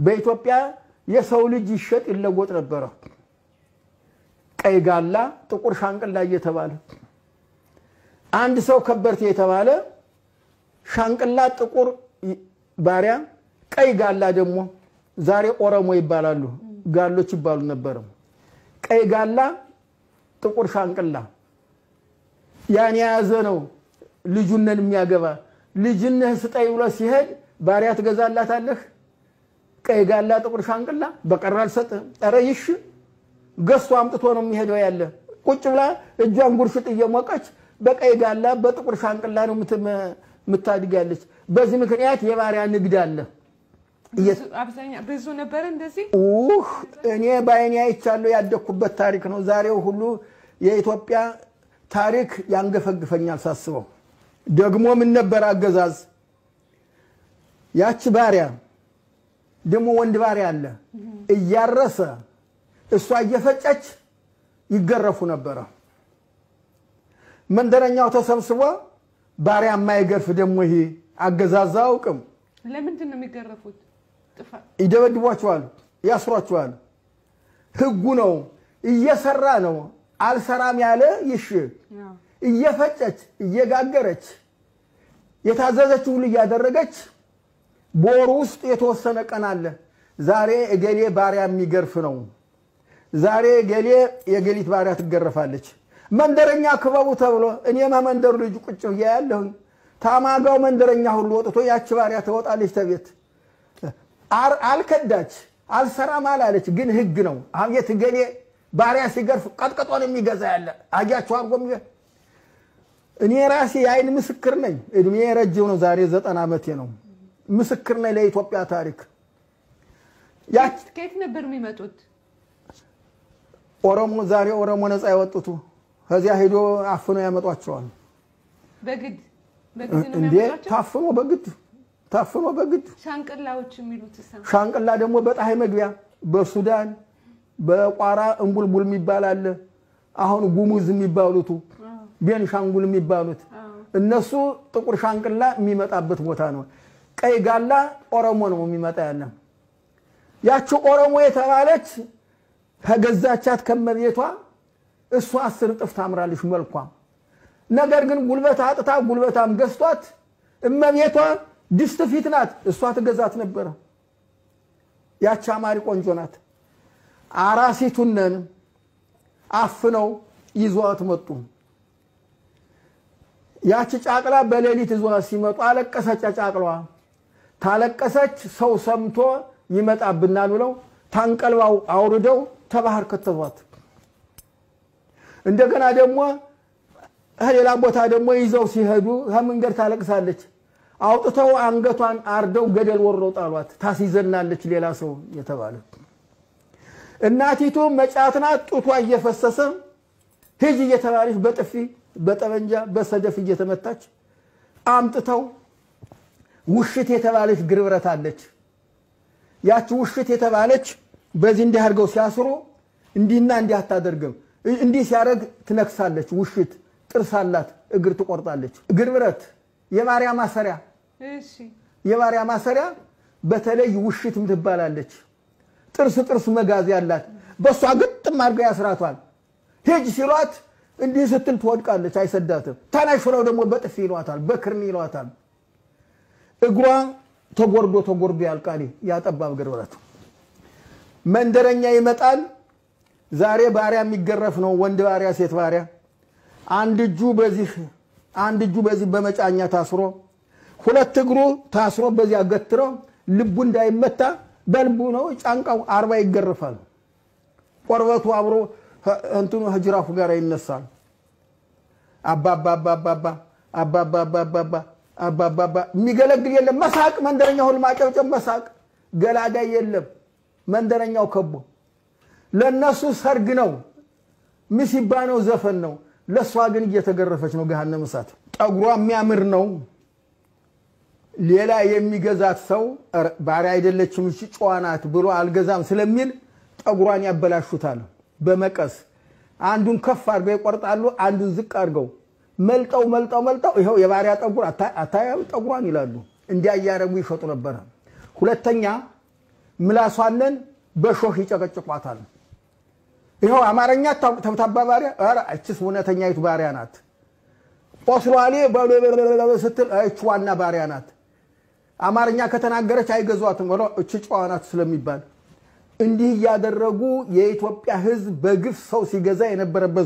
በኢትዮጵያ የሰው ልጅ ይሸጥ ይለወጥ ነበር ቀይ ጋላ ጥቁር ሻንቅላ እየተባለ አንድ ሰው ከበርቴ የተባለ ሻንቅላ ጥቁር ባሪያ ቀይ ጋላ ደግሞ ዛሬ ኦሮሞ ይባላሉ ጋሎች ይባሉ ነበር ቀይ ጋላ ጥቁር ሻንቅላ ያን ያዘ ነው ልጁነን የሚያገባ ልጅነህ ስጠይ ብሎ ሲሄድ ባሪያ ትገዛላታለህ ቀይ ጋላ ጥቁር ሻንቅላ በቀራል ሰጥ ጠረይሽ ገስቶ አምጥቶ ነው የሚሄደው ያለ ቁጭ ብላ እጇን ጉርሽጥ እየሞቀች በቀይ ጋላ በጥቁር ሻንቅላ ነው ምታድጋለች በዚህ ምክንያት የባሪያ ንግድ አለ አብዛኛ ብዙ ነበር እንደዚህ እኔ ባይኔ አይቻለሁ ያደኩበት ታሪክ ነው ዛሬው ሁሉ የኢትዮጵያ ታሪክ ያንገፈግፈኛል ሳስበው ደግሞ ምን ነበር አገዛዝ ያቺ ባሪያ ደሞ ወንድ ባሪያ አለ እያረሰ እሷ እየፈጨች ይገረፉ ነበር መንደረኛው ተሰብስቦ ባሪያ ማይገርፍ ደሞ ይሄ አገዛዛው ቅም ለምንድን ነው የሚገረፉት ይደበድቧቸዋል ያስሯቸዋል ህጉ ነው እየሰራ ነው አልሰራም ያለ ይሽ እየፈጨች እየጋገረች የታዘዘችው ሁሉ ያደረገች ቦሩ ውስጥ የተወሰነ ቀን አለ ዛሬ እገሌ ባሪያ የሚገርፍ ነው ዛሬ እገሌ የገሊት ባሪያ ትገረፋለች መንደረኛ ክበቡ ተብሎ እኔማ መንደሩ ልጅ ቁጭ ያያለሁ ታማጋው መንደረኛ ሁሉ ወጥቶ ያቺ ባሪያ ተወጣለች ተቤት አልከዳች አልሰራም አላለች ግን ህግ ነው አብየት እገሌ ባሪያ ሲገርፍ ቀጥቀጦን የሚገዛ ያለ አጃቸው አርጎም እኔ ራሴ ያይን ምስክር ነኝ እድሜ ረጅው ነው ዛሬ 90 አመቴ ነው ምስክር ነኝ ለኢትዮጵያ ታሪክ ያች ከየት ነበር የሚመጡት ኦሮሞ ዛሬ ኦሮሞ ነፃ ያወጡት ከዚያ ሄዶ አፍኖ ያመጣቸዋል በግድ ነው የሚያመጣቸው ታፍኖ በግድ ሻንቅላዎች የሚሉት ሻንቅላ ደግሞ በጣይ መግቢያ በሱዳን በቋራ እንቡልቡል የሚባል አሁን ጉሙዝ የሚባሉት ቤንሻንጉል የሚባሉት እነሱ ጥቁር ሻንቅላ የሚመጣበት ቦታ ነው ቀይ ጋላ ኦሮሞ ነው የሚመጣ ያለ ያቺ ኦሮሞ የተባለች ከገዛቻት ከመቤቷ እሷ 10 ጥፍ ታምራለች መልኳ ነገር ግን ጉልበት አጥታ ጉልበታም ገስቷት እመቤቷ ድስት ፊት ናት እሷ ተገዛት ነበር ያቺ አማሪ ቆንጆ ናት አራሲቱን አፍነው ይዟት መጡ ያቺ ጫቅላ በሌሊት ይዟት ሲመጡ አለቀሰች ጫቅላዋ ታለቀሰች ሰው ሰምቶ ይመጣብናል ብለው ታንቀልባው አውርደው ተባህር ከተቷት እንደገና ደግሞ ሌላ ቦታ ደግሞ ይዘው ሲሄዱ ከመንገድ ታለቅሳለች አውጥተው አንገቷን አርደው ገደል ወርረው ጣሏት ታሲዘናለች ሌላ ሰው የተባለ እናቲቱ መጫትና ጡቷ እየፈሰሰ ሂጂ እየተባለች በጥፊ በጠበንጃ በሰደፍ እየተመታች አምጥተው ውሽት የተባለች ግርብረት አለች ያቺ ውሽት የተባለች በዚህ እንዲህ አድርገው ሲያስሩ እንዲና እንዲህ አታደርግም እንዲህ ሲያረግ ትነክሳለች ውሽት ጥርሳላት እግር ትቆርጣለች ግርብረት የማርያም ማሰሪያ እሺ የማርያም ማሰሪያ በተለይ ውሽት ምትባላለች ጥርስ መጋዝ ያላት በሷ ግጥም አድርገው ያስራቷል ሄጅ ሲሏት እንዲህ ስትል ትወድቃለች አይሰዳትም ታናሽለው ደግሞ በጥፊ ይሏታል በክርኒ ይሏታል እግሯ ተጎርዶ ያልቃል ያጠባብ ግርብረት መንደረኛ ይመጣል ዛሬ ባሪያ የሚገረፍ ነው ወንድ ባሪያ ሴት ባሪያ አንድ እጁ በዚህ በመጫኛ ታስሮ ሁለት እግሩ ታስሮ በዚህ አገትሮ ልቡ እንዳይመታ በልቡ ነው ጫንቃው 40 ይገረፋል ቆርበቱ አብሮ እንትኑ ህጅራፉ ጋር ይነሳል አባባ የሚገለግል የለም መሳቅ መንደረኛው ሁሉ ማጨብጨብ መሳቅ ገላጋይ የለም መንደረኛው ከቦ ለነሱ ሰርግ ነው ምስባ ነው ዘፈን ነው ለሷ ግን እየተገረፈች ነው ገሃነመ እሳት ጠጉሯ የሚያምር ነው ሌላ የሚገዛት ሰው ባሪያ አይደለችም እሺ ጨዋናት ብሎ አልገዛም ስለሚል ጠጉሯን ያበላሹታል በመቀስ አንዱን ከፍ አድርገው ይቆርጣሉ አንዱን ዝቅ አድርገው መልጠው ይሄው የባሪያ ጠጉር አታያው ጠጉሯን ይላሉ እንዲያ ያያረጉ ይሸጡ ነበር ሁለተኛ ምላሷንን በሾህ ይጨቀጭቋታል ይሄው አማርኛ ተብታባ ባሪያ አረ እቺስ እውነተኛይቱ ባሪያ ናት ቆስሏሌ ስትል እቺ ዋና ባሪያ ናት አማርኛ ከተናገረች አይገዟትም ወሎ እቺ ጨዋናት ስለሚባል እንዲህ ያደረጉ የኢትዮጵያ ህዝብ በግፍ ሰው ሲገዛ የነበረበት